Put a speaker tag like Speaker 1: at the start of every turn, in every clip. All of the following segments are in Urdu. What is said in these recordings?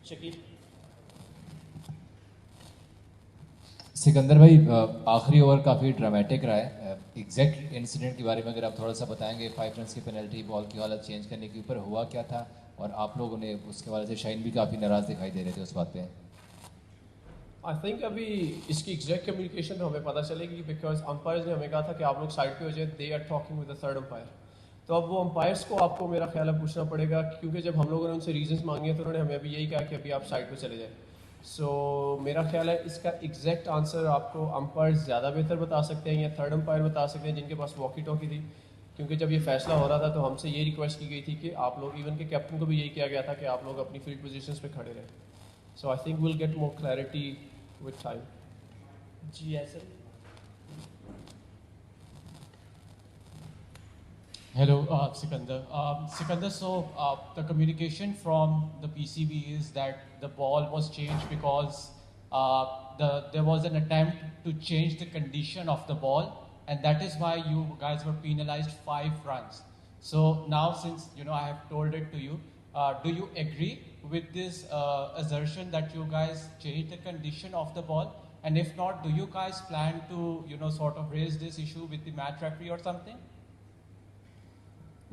Speaker 1: شکیل.
Speaker 2: سکندر بھائی آخری اوور کافی ڈرامیٹک رہا ہے. ایگزیکٹ انسیڈنٹ کے بارے میں اگر آپ تھوڑا سا بتائیں گے, 5 رنس کی پینلٹی, بال کی حالت چینج کرنے کے اوپر ہوا کیا تھا, اور آپ لوگوں نے اس کے حوالے سے شائن بھی کافی ناراض دکھائی دے رہے تھے اس بات پہ.
Speaker 1: آئی تھنک ابھی اس کی ایگزیکٹ کمیونیکیشن تو ہمیں پتہ چلے گی, بیکاز امپائرز نے ہمیں کہا تھا کہ آپ لوگ سائڈ پہ ہو جائیں, they are talking with the third umpire. تو اب وہ امپائرس کو آپ کو میرا خیال ہے پوچھنا پڑے گا, کیونکہ جب ہم لوگوں نے ان سے ریزنس مانگے ہیں تو انہوں نے ہمیں ابھی یہی کہا کہ ابھی آپ سائڈ پہ چلے جائیں. سو میرا خیال ہے اس کا ایگزیکٹ آنسر آپ کو امپائرز زیادہ بہتر بتا سکتے ہیں, یا تھرڈ امپائر بتا سکتے ہیں جن کے پاس واکی ٹاکی تھی. کیونکہ جب یہ فیصلہ ہو رہا تھا تو ہم سے یہ ریکویسٹ کی گئی تھی کہ آپ لوگ, ایون کہ کیپٹن کو بھی یہی کیا گیا تھا کہ آپ لوگ اپنی فیلڈ پوزیشنز پہ کھڑے رہیں. So I think we'll get more clarity with time.
Speaker 3: جی ایسر.
Speaker 4: Hello, Sikandar. Sikandar, so the communication from the PCB is that the ball was changed because there was an attempt to change the condition of the ball, and that is why you guys were penalized 5 runs. So now, since I have told it to you, do you agree with this assertion that you guys changed the condition of the ball? And if not, do you guys plan to sort of raise this issue with the match referee or something?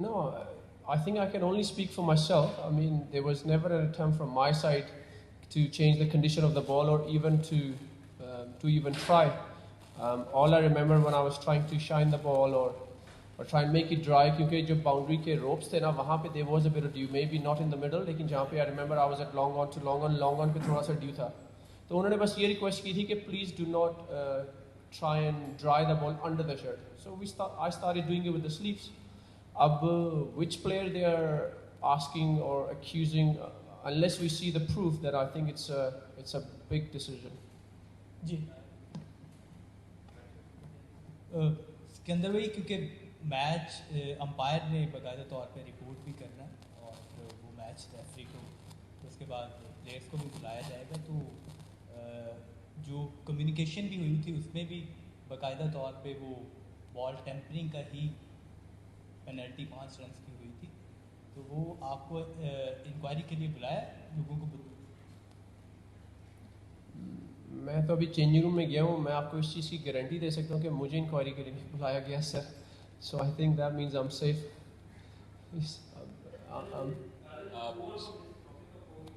Speaker 1: No, I think I can only speak for myself. I mean, there was never an attempt from my side to change the condition of the ball, or even to even try. All I remember when I was trying to shine the ball or try and make it dry, کیونکہ جو باؤنڈری کے روپس تھے نا وہاں پہ there was a bit of dew, maybe not in the middle, لیکن جہاں پہ I remember I was at long on پہ تھوڑا سا ڈیو تھا. تو انہوں نے بس یہ ریکویسٹ کی تھی کہ please do not try and dry the ball under the shirt. So I started doing it with the sleeves. اب which player they are asking or accusing, unless we see the proof, that I think it's a big decision.
Speaker 3: جی سکندر بھائی, کیونکہ میچ امپائر نے باقاعدہ طور پہ رپورٹ بھی کرنا ہے اور وہ میچ ریفری کو, اس کے بعد پلیئرس کو بھی بلایا جائے گا, تو جو کمیونیکیشن بھی ہوئی تھی اس میں بھی باقاعدہ طور پہ وہ بال ٹیمپرنگ کا ہی پینلٹی 5 رنس کی ہوئی تھی. تو وہ آپ کو انکوائری کے لیے بلایا لوگوں کو؟
Speaker 1: میں تو ابھی چینجنگ روم میں گیا ہوں, میں آپ کو اس چیز کی گارنٹی دے سکتا ہوں کہ مجھے انکوائری کے لیے بلایا گیا sir. So I think that means I am safe.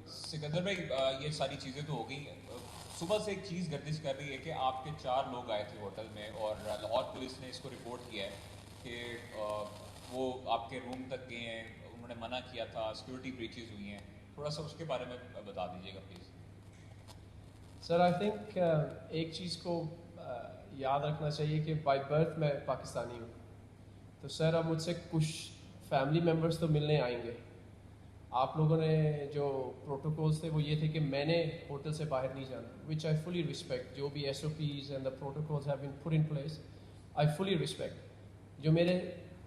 Speaker 5: Sikandar بھائی, یہ ساری چیزیں تو ہو گئی. صبح سے ایک چیز گردش کر رہی ہے کہ آپ کے 4 لوگ آئے تھے ہوٹل میں, اور لاہور پولیس نے اس کو رپورٹ کیا ہے کہ وہ آپ کے روم تک گئے ہیں, انہوں نے منع کیا تھا, سیکورٹی بریچز ہوئی ہیں. تھوڑا سا اس کے بارے میں بتا دیجیے گا پلیز.
Speaker 1: سر آئی تھنک ایک چیز کو یاد رکھنا چاہیے کہ بائی برتھ میں پاکستانی ہوں. تو سر اب مجھ سے کچھ فیملی ممبرس تو ملنے آئیں گے. آپ لوگوں نے جو پروٹوکولس تھے وہ یہ تھے کہ میں نے ہوٹل سے باہر نہیں جانا, وچ آئی فلی رسپیکٹ. جو بھی S O Ps and the protocols have been put in place, I fully respect. جو میرے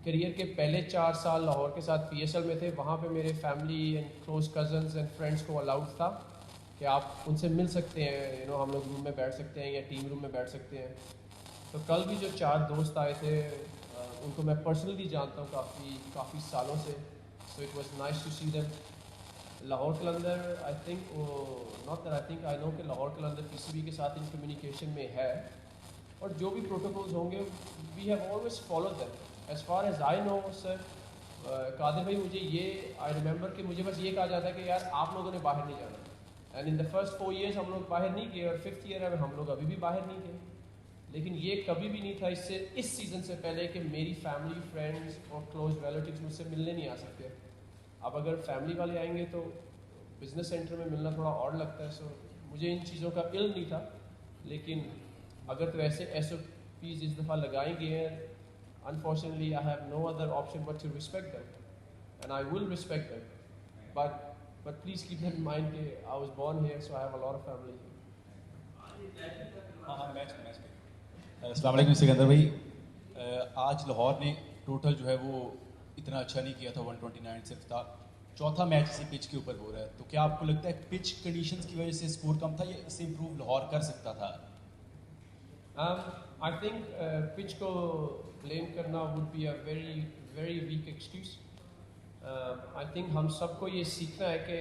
Speaker 1: کریئر کے پہلے 4 سال لاہور کے ساتھ پی ایس ایل میں تھے, وہاں پہ میرے family and close cousins and friends کو الاؤڈ تھا کہ آپ ان سے مل سکتے ہیں, ہم لوگ روم میں بیٹھ سکتے ہیں یا ٹیم روم میں بیٹھ سکتے ہیں. تو کل بھی جو 4 دوست آئے تھے ان کو میں پرسنلی جانتا ہوں کافی سالوں سے. So it was nice to see them. Lahore Qalandar I think not that I think I know کہ Lahore Qalandar P C B کے ساتھ ان کمیونیکیشن میں ہے, اور جو بھی پروٹوکولز ہوں گے we have always follow them. As far as I know sir, Qadir بھائی مجھے یہ آئی ریمبر کہ مجھے بس یہ کہا جاتا ہے کہ یار آپ لوگوں نے باہر نہیں جانا. And in the first 4 years ہم لوگ باہر نہیں گئے, اور 5th year ہے ہم لوگ ابھی بھی باہر نہیں گئے. لیکن یہ کبھی بھی نہیں تھا اس سیزن سے پہلے کہ میری فیملی, فرینڈس اور کلوز ریلیٹیوز مجھ سے ملنے نہیں آ سکتے. اب اگر فیملی والے آئیں گے تو بزنس سینٹر میں ملنا تھوڑا اور لگتا ہے. سو مجھے ان چیزوں کا علم نہیں تھا, لیکن اگر تو ایسے ایس او پیز اس دفعہ لگائیں گے ہیں, unfortunately I have no other option but to respect them, and I will respect them. But please keep in mind that I was born here, so I have a lot of family here.
Speaker 6: السلام علیکم سکندر بھائی. آج لاہور نے ٹوٹل جو ہے وہ اتنا اچھا نہیں کیا تھا, 129 صرف تھا. 4تھا میچ اسی پچ کے اوپر ہو رہا ہے, تو کیا آپ کو لگتا ہے پچ کنڈیشنز کی وجہ سے اسکور کم تھا, یا اس سے امپروو لاہور کر سکتا تھا؟
Speaker 1: I think pitch کو blame کرنا would be a very very weak excuse. I think ہم سب کو یہ سیکھنا ہے کہ